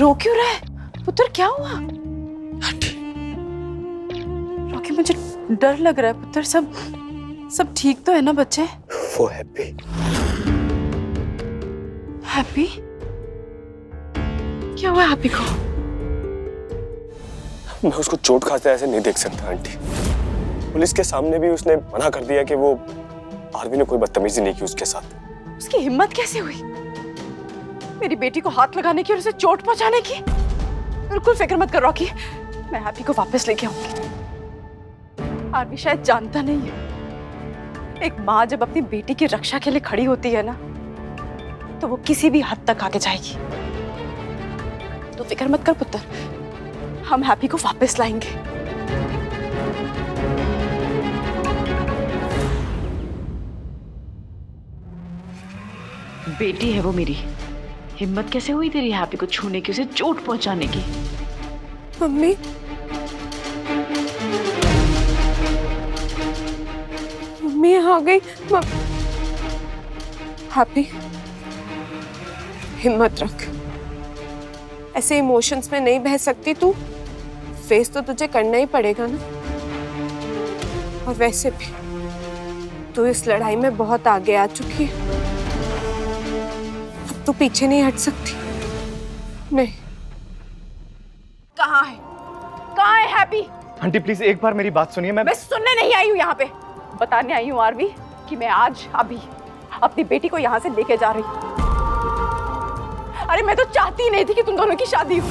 रो क्यों रहा है? पुत्र क्या हुआ? आंटी, रॉकी मुझे डर लग रहा है पुत्र। सब ठीक तो है ना बच्चे? वो हैप्पी। हैप्पी? क्या हुआ हैप्पी को? मैं उसको चोट खाते ऐसे नहीं देख सकता आंटी। पुलिस के सामने भी उसने मना कर दिया कि वो आरवी ने कोई बदतमीजी नहीं की उसके साथ। उसकी हिम्मत कैसे हुई मेरी बेटी को हाथ लगाने की और उसे चोट पहुंचाने की? बिल्कुल फिक्र मत कर रॉकी, मैं हैप्पी को वापस लेके आऊंगी। आरवी शायद जानता नहीं है, एक माँ जब अपनी बेटी की रक्षा के लिए खड़ी होती है ना, तो वो किसी भी हद तक आगे जाएगी। तो फिक्र मत कर पुत्र, हम हैप्पी को वापस लाएंगे। बेटी है वो मेरी, हिम्मत कैसे हुई तेरी हैप्पी को छूने की, उसे चोट पहुंचाने की? मम्मी, मम्मी आ गई। हैप्पी, हिम्मत रख, ऐसे इमोशंस में नहीं बह सकती तू। फेस तो तुझे करना ही पड़ेगा ना। और वैसे भी तू इस लड़ाई में बहुत आगे आ चुकी है, अब तू पीछे नहीं हट सकती। नहीं। कहाँ है? कहाँ है हैप्पी? आंटी प्लीज एक बार मेरी बात सुनिए। मैं सुनने नहीं आई हूँ यहाँ पे, बताने आई हूँ आरवी कि मैं आज अभी अपनी बेटी को यहाँ से लेके जा रही हूँ। अरे मैं तो चाहती नहीं थी कि तुम दोनों की शादी हो,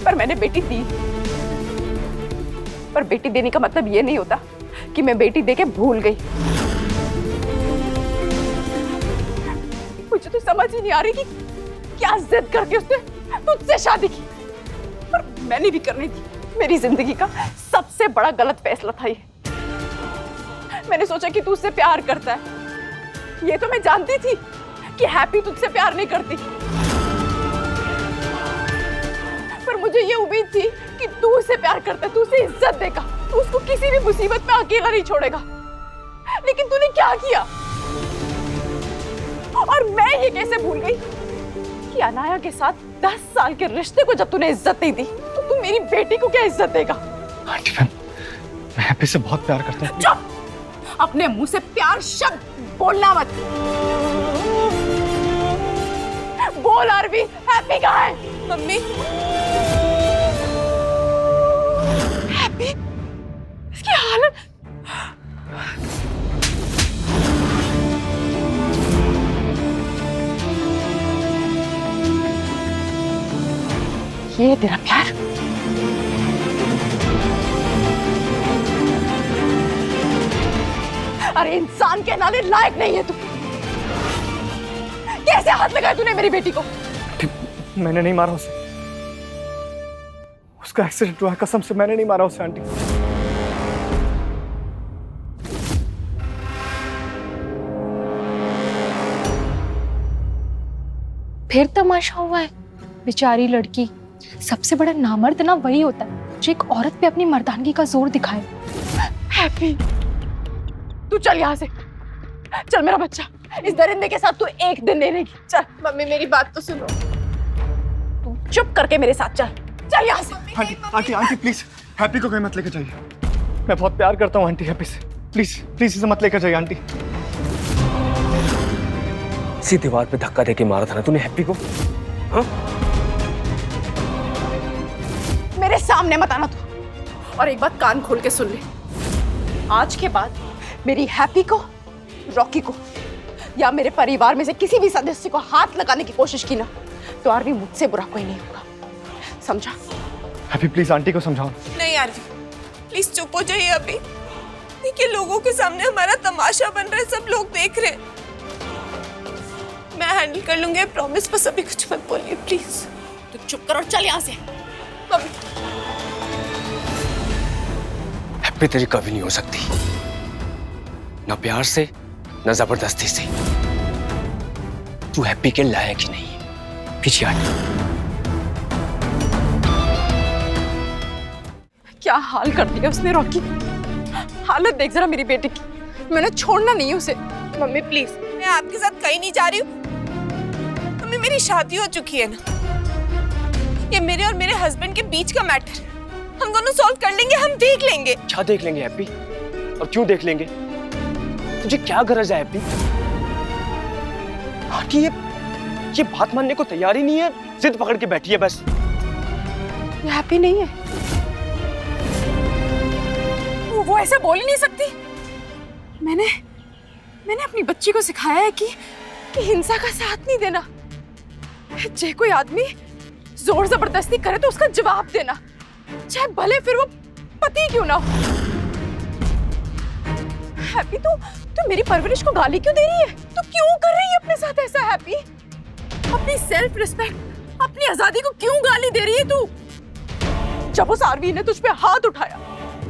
पर मैंने बेटी दी। पर बेटी देने का मतलब ये नहीं होता कि मैं बेटी देके भूल गई। मुझे तो समझ ही नहीं आ रही कि क्या जिद करके उसने तुझसे शादी की। पर मैंने भी करनी थी, मेरी जिंदगी का सबसे बड़ा गलत फैसला था ये। मैंने सोचा कि तू उससे प्यार करता है, ये तो मैं जानती थी कि हैप्पी तुझसे प्यार नहीं करती। पर मुझे ये उम्मीद थी कि तू उससे प्यार करता है, तू उसे इज्जत देगा, तू उसको किसी भी मुसीबत में अकेला नहीं छोड़ेगा। लेकिन तूने क्या किया? और मैं ये कैसे भूल गई कि अनाया के साथ 10 साल के रिश्ते को जब तूने इज्जत नहीं दी, तो तू मेरी बेटी को क्या इज्जत देगा? आंटी मैं हैप्पी से बहुत प्यार करता हूँ। चुप! अपने मुंह से प्यार शब्द बोलना मत। बोल आरवी, हैप्पी कहाँ है? Mummy, happy? इसकी हालत। ये तेरा प्यार? अरे इंसान के नाले लायक नहीं है तू। कैसे हाथ लगाया तूने मेरी बेटी को? मैंने नहीं मारा उसे, उसका एक्सीडेंट हुआ है, कसम से मैंने नहीं मारा उसे आंटी। फिर तमाशा हुआ है। बेचारी लड़की, सबसे बड़ा नामर्द ना वही होता है जो एक औरत पे अपनी मर्दानगी का जोर दिखाए। हैप्पी, तू चल यहाँ से, चल मेरा बच्चा, इस दरिंदे के साथ तू एक दिन नहीं रहेगी। चल। मम्मी मेरी बात तो सुनो। तू चुप करके मेरे साथ चल, चल यहाँ से। Aunty aunty aunty please happy को कहीं मत लेकर जाइए, मैं बहुत प्यार करता हूँ आंटी हैप्पी से। प्लीज प्लीज इसे मत लेकर जाइए आंटी। इसी दीवार पे धक्का देके मारा था ना तूने हैप्पी को? हाँ? मेरे सामने मत आना तू। और एक बात कान खोल के सुन ले, आज के बाद मेरी हैप्पी को, रॉकी को या मेरे परिवार में से किसी भी सदस्य को हाथ लगाने की कोशिश की ना, तो आरवी मुझसे बुरा कोई नहीं होगा, समझा? हैप्पी प्लीज आंटी को समझाओ। नहीं आरवी, प्लीज चुप हो जाइए अभी। देखिए लोगों के सामने हमारा तमाशा बन रहा है, सब लोग देख रहे हैं। मैं हैंडल कर लूंगी, प्रॉमिस। बस अभी कुछ मत बोलिए प्लीज। तू चुप कर और चल यहाँ से। हैप्पी तेरी कभी नहीं हो सकती, ना प्यार से ना जबरदस्ती से। तू हैप्पी के लायक ही नहीं है। पीछे हट। क्या हाल कर दिया उसने रॉकी, हालत देख जरा मेरी बेटी की। मैंने छोड़ना नहीं है उसे। मम्मी प्लीज मैं आपके साथ कहीं नहीं जा रही हूँ। मम्मी मेरी शादी हो चुकी है ना, ये मेरे और मेरे हस्बैंड के बीच का मैटर है। हम दोनों सॉल्व कर लेंगे, हम देख लेंगे। क्या देख लेंगे हैप्पी? और क्यों देख लेंगे? तुझे क्या गरज है हैप्पी? आंटी ये बात मानने को तैयार ही नहीं है, जिद पकड़ के बैठी है बस। ये हैप्पी नहीं है, वो ऐसे बोल ही नहीं सकती। मैंने अपनी बच्ची को सिखाया है कि हिंसा का साथ नहीं देना। जे कोई आदमी जोर जबरदस्ती करे तो उसका जवाब देना, चाहे भले फिर वो पति क्यों ना हो। हैप्पी तू मेरी परवरिश को गाली क्यों दे रही है? तू क्यों कर रही है अपने साथ ऐसा हैप्पी? अपनी सेल्फ रिस्पेक्ट, अपनी आजादी को क्यों गाली दे रही है तू? जब उस आरवी ने तुझ पे हाथ उठाया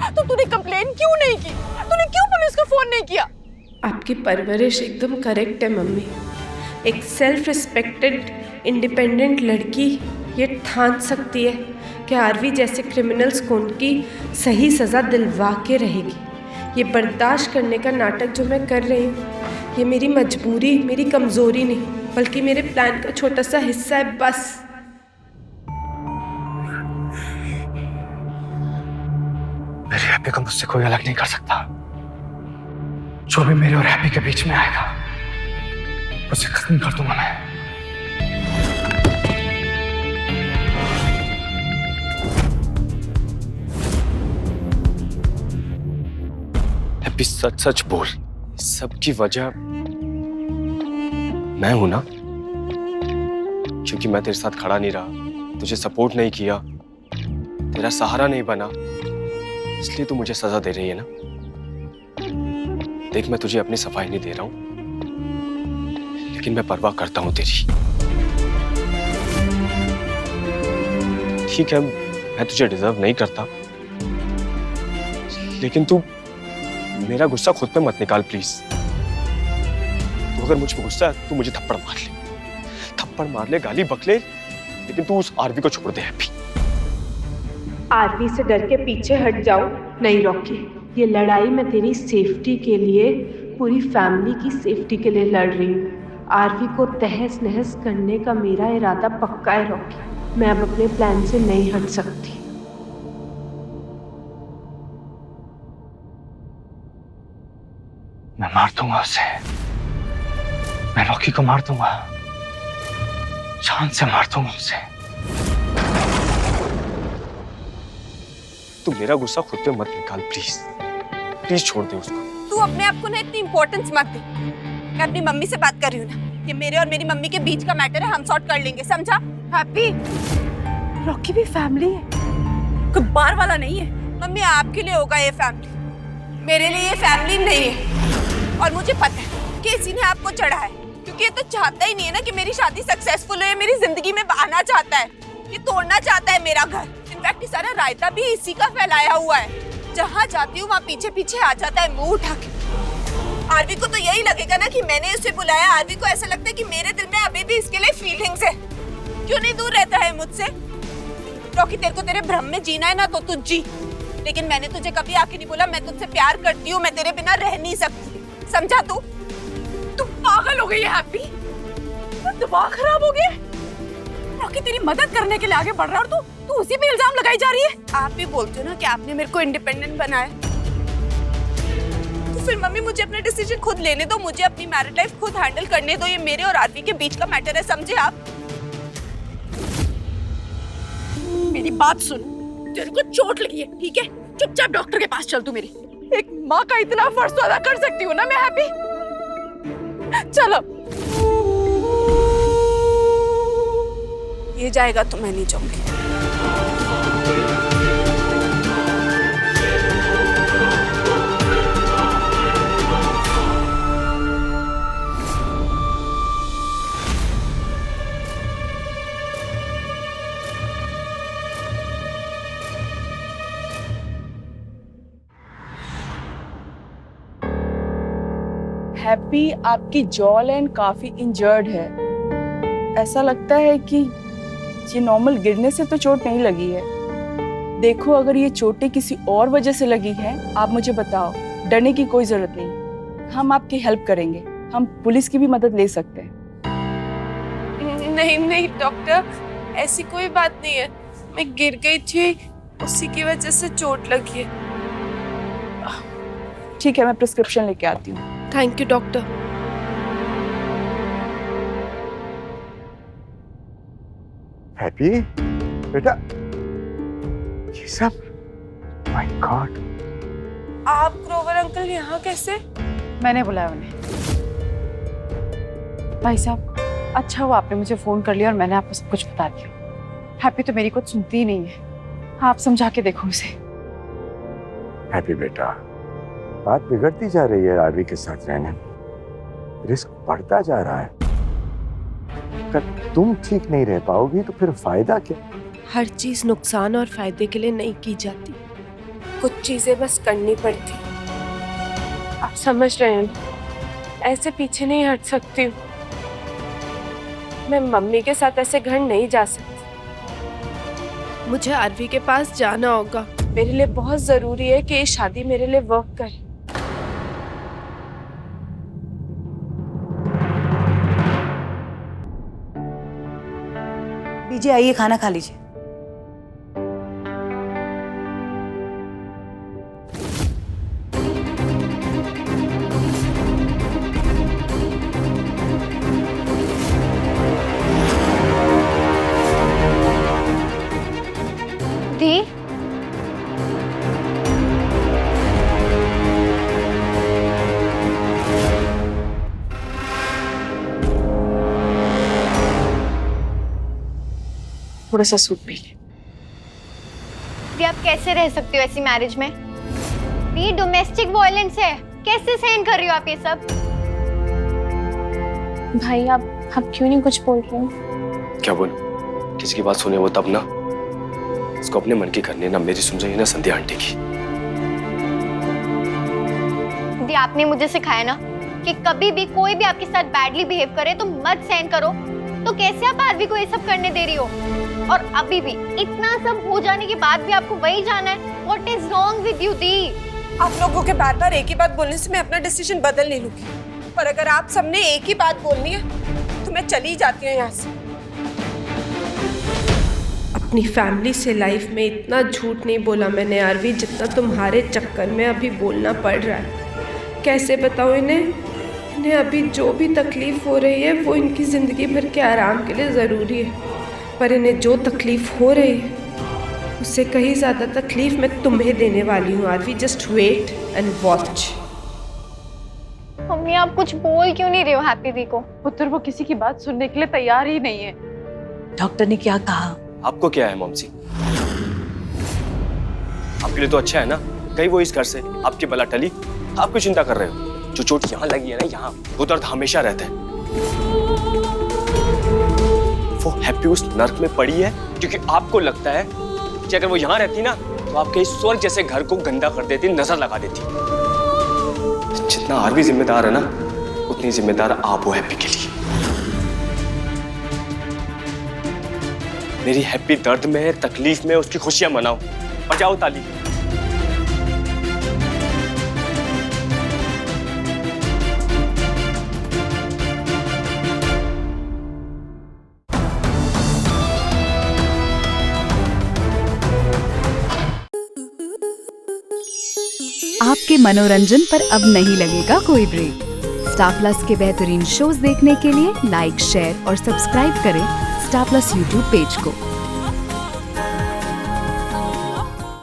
तो तूने कंप्लेन क्यों नहीं की? तूने क्यों पुलिस को फोन नहीं किया? आपकी परवरिश एकदम करेक्ट है मम्मी। एक सेल्फ रिस्पेक्टेड इंडिपेंडेंट लड़की ये ठान सकती है कि आरवी जैसे क्रिमिनल्स को उनकी सही सज़ा दिलवा के रहेगी। ये बर्दाश्त करने का नाटक जो मैं कर रही हूँ, ये मेरी मजबूरी, मेरी कमज़ोरी नहीं, बल्कि मेरे प्लान का छोटा सा हिस्सा है बस। मेरी हैप्पी को मुझसे कोई अलग नहीं कर सकता। जो भी मेरे और हैप्पी के बीच में आएगा उसे खत्म कर दूंगा मैं। हैप्पी सच सच बोल, सबकी वजह मैं हूं ना? क्योंकि मैं तेरे साथ खड़ा नहीं रहा, तुझे सपोर्ट नहीं किया, तेरा सहारा नहीं बना, इसलिए तू मुझे सजा दे रही है ना? देख, मैं तुझे अपनी सफाई नहीं दे रहा हूं, लेकिन मैं परवाह करता हूं तेरी। ठीक है, मैं तुझे डिजर्व नहीं करता, लेकिन तू मेरा गुस्सा खुद पे मत निकाल प्लीज। तो अगर मुझ पे गुस्सा है तो मुझे थप्पड़ मार ले, गाली बक ले, लेकिन तू उस आरवी को छोड़ दे हैप्पी। आरवी से डर के पीछे हट जाओ। नहीं रॉकी, ये लड़ाई मैं तेरी सेफ्टी के लिए, पूरी फैमिली की सेफ्टी के लिए लड़ रही हूँ। आरवी को तहस नहस करने का मेरा इरादा पक्का है रॉकी। मैं अब अपने प्लान से नहीं हट सकती। मैं मार दूंगा उसे, मैं रॉकी को मार दूंगा, जान से मार दूंगा उसे। तू मेरा गुस्सा खुद पे मत निकाल प्लीज, प्लीज छोड़ दे उसको। तू अपने आप को ना इतनी इंपॉर्टेंस मत दे। मैं अपनी मम्मी से बात कर रही हूँ ना, ये मेरे और मेरी मम्मी के बीच का मैटर है, हम सॉर्ट कर लेंगे, समझा? हैप्पी, रॉकी भी फैमिली है, कोई बार वाला नहीं है। मम्मी आपके लिए होगा ये फैमिली, मेरे लिए ये फैमिली नहीं है। और मुझे पता है कि इसी ने आपको चढ़ा है, क्योंकि ये तो चाहता ही नहीं है ना कि मेरी शादी सक्सेसफुल हो, मेरी जिंदगी में आना चाहता है, ये तोड़ना चाहता है मेरा घर। इनफैक्ट ये सारा रायता भी इसी का फैलाया हुआ है। जहाँ जाती हूँ वहाँ पीछे पीछे आ जाता है मुंह उठा के। आरवी को तो यही लगेगा ना कि मैंने उसे बुलाया। आरवी को ऐसा लगता है कि मेरे दिल में अभी भी इसके लिए फीलिंग्स है। क्यों नहीं दूर रहता है मुझसे? रॉकी, तेरे को तेरे भ्रम में जीना है ना तो तू जी, लेकिन मैंने तुझे कभी आके नहीं बोला मैं तुझसे प्यार करती हूँ, मैं तेरे बिना रह नहीं सकती, समझा? तू पागल हो गई है हैप्पी, दिमाग खराब हो गया। रॉकी तेरी मदद करने के लिए आगे बढ़ रहा है और तू उसी पे इल्जाम लगाई जा रही है। आप भी बोलते हो ना कि आपने मेरे को इंडिपेंडेंट बनाया, तो फिर मम्मी मुझे अपने डिसीजन खुद लेने दो, मुझे अपनी मैरिड लाइफ खुद हैंडल करने दो। ये मेरे और आरवी के बीच का मैटर है, समझे आप? मेरी बात सुन, तेरे को चोट लगी है, ठीक है? चुपचाप डॉक्टर के पास चल। तू मेरी एक माँ का इतना फर्ज तो अदा कर सकती हूँ ना मैं हैप्पी। चलो। ये जाएगा तो मैं नहीं जाऊंगी। हैप्पी, आपकी जॉ लाइन काफी इंजर्ड है। ऐसा लगता है कि ये नॉर्मल गिरने से तो चोट नहीं लगी है। देखो, अगर ये चोटें किसी और वजह से लगी हैं, आप मुझे बताओ। डरने की कोई जरूरत नहीं, हम आपकी हेल्प करेंगे। हम पुलिस की भी मदद ले सकते हैं। नहीं नहीं डॉक्टर, ऐसी कोई बात नहीं है। मैं गिर गई थी, उसी की वजह से चोट लगी है। ठीक है, मैं प्रिस्क्रिप्शन लेके आती हूँ। Thank you doctor. हैप्पी बेटा, ये सब, माय गॉड। आप ग्रोवर अंकल यहाँ कैसे? मैंने बुलाया उन्हें। भाई साहब, अच्छा हुआ आपने मुझे फोन कर लिया और मैंने आपको सब कुछ बता दिया। हैप्पी तो मेरी कुछ सुनती ही नहीं है। आप समझा के देखो उसे। हैप्पी बेटा, बात बिगड़ती जा रही है आरवी के साथ रहने में। रिस्क बढ़ता जा रहा है। अगर तुम ठीक नहीं रह पाओगी तो फिर फायदा क्या? हर चीज नुकसान और फायदे के लिए नहीं की जाती, कुछ चीजें बस करनी पड़ती। आप समझ रहे हैं, ऐसे पीछे नहीं हट सकती हूँ। मैं मम्मी के साथ ऐसे घर नहीं जा सकती। मुझे आरवी के पास जाना होगा। मेरे लिए बहुत जरूरी है कि ये शादी मेरे लिए वर्क करे। बीजी आइए, खाना खा लीजिए। दी, थोड़ा सा सूप पी ले। दी, आप कैसे रह सकती हो ऐसी मैरिज में? दी, डोमेस्टिक वायलेंस है, कैसे सहन कर रही हो आप ये सब? भाई आप क्यों नहीं कुछ बोल रहे हो? क्या बोलूं? किसी की बात सुने वो तब ना। इसको अपने मन की करनी है, ना मेरी सुन रही है ना संध्या आंटी की। दी, आपने मुझे सिखाया ना कि कभी भी कोई भी आपके साथ बैडली बिहेव करे तो मत सहन करो। तो कैसे आप आरवी को ये सब करने दे रही हो? और अभी भी इतना सब हो जाने के बाद भी आपको वही जाना है? What is wrong with you, दी? आप लोगों के बार बार एक ही बात बोलने से मैं अपना डिसीजन बदल नहीं लूंगी। पर अगर आप सबने एक ही बात बोलनी है तो मैं चली जाती हूँ यहाँ से। अपनी फैमिली से लाइफ में इतना झूठ नहीं बोला मैंने आरवी, जितना तुम्हारे चक्कर में अभी बोलना पड़ रहा है। कैसे बताऊँ इन्हें अभी जो भी तकलीफ हो रही है वो इनकी ज़िंदगी भर के आराम के लिए ज़रूरी है। पर इन्हें जो तकलीफ हो रही है उससे कहीं ज़्यादा तकलीफ मैं तुम्हें देने वाली हूँ Aarvi. Just wait and watch. Mummy, आप कुछ बोल क्यों नहीं रहे हो हैप्पी दी को? पुत्र वो किसी की बात सुनने के लिए तैयार ही नहीं है। डॉक्टर ने क्या कहा? आपको क्या है मॉमसी? आपके लिए तो अच्छा है ना, कहीं वो इस घर से आपकी बला टली। आप क्यों चिंता कर रहे हो? जो चोट यहाँ लगी है ना, यहाँ वो दर्द हमेशा रहता है। वो हैप्पी उस नर्क में पड़ी है क्योंकि आपको लगता है कि अगर वो यहाँ रहती ना तो आपके इस स्वर्ग जैसे घर को गंदा कर देती, नजर लगा देती। जितना आरवी जिम्मेदार है ना, उतनी जिम्मेदार आप हो हैप्पी के लिए। मेरी हैप्पी दर्द में, तकलीफ में उसकी खुशियां मनाओ। बजाओ ताली। आपके मनोरंजन पर अब नहीं लगेगा कोई ब्रेक। स्टार प्लस के बेहतरीन शोज देखने के लिए लाइक, शेयर और सब्सक्राइब करें स्टार प्लस यूट्यूब पेज को।